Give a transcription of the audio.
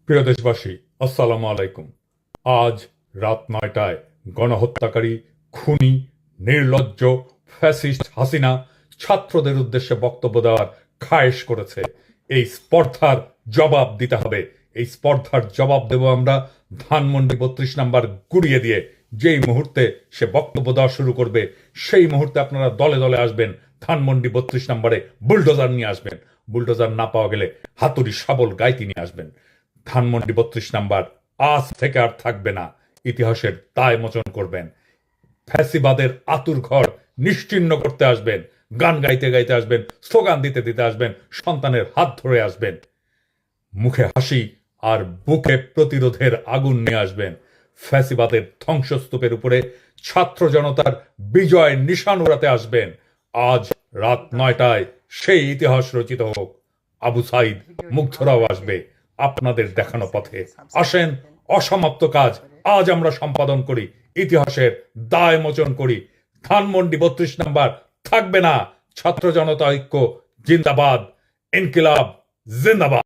প্রিয় দেশবাসী, আসসালামু আলাইকুম। আজ রাত ৯টায় গণহত্যাকারী, খুনি, নির্লজ্জ ফ্যাসিস্ট হাসিনা ছাত্রদের উদ্দেশ্যে বক্তব্য দেওয়ার খায়েশ করেছে। এই স্পর্ধার জবাব দিতে হবে। এই স্পর্ধার জবাব দেব আমরা ধানমন্ডি ৩২ নাম্বার গুড়িয়ে দিয়ে। যেই মুহূর্তে সে বক্তব্য দেওয়া শুরু করবে সেই মুহূর্তে আপনারা দলে দলে আসবেন, ধানমন্ডি ৩২ নম্বরে বুলডোজার নিয়ে আসবেন। বুলডোজার না পাওয়া গেলে হাতুড়ি শাবল গাইতি নিয়ে আসবেন। ধানমন্ডি ৩২ নাম্বার আজ থেকে আর থাকবে না। ইতিহাসের দায় মোচন করবেন। ফ্যাসিবাদের আতুর ঘর নিশ্চিহ্ন করতে আসবেন। গান গাইতে গাইতে আসবেন, স্লোগান দিতে দিতে আসবেন, সন্তানের হাত ধরে আসবেন। মুখে হাসি আর বুকে প্রতিরোধের আগুন নিয়ে আসবেন। ফ্যাসিবাদের ধ্বংসস্তূপের উপরে ছাত্র জনতার বিজয় নিশান উড়াতে আসবেন। আজ রাত ৯টায় সেই ইতিহাস রচিত হোক। আবু সাইদ, মুগ্ধরাও আসবে আপনাদের দেখানো পথে। আসেন, অসমাপ্ত কাজ আজ আমরা সম্পাদন করি, ইতিহাসের দায় মোচন করি। ধানমন্ডি ৩২ নাম্বার থাকবে না। ছাত্র জনতা ঐক্য জিন্দাবাদ, ইনকিলাব জিন্দাবাদ।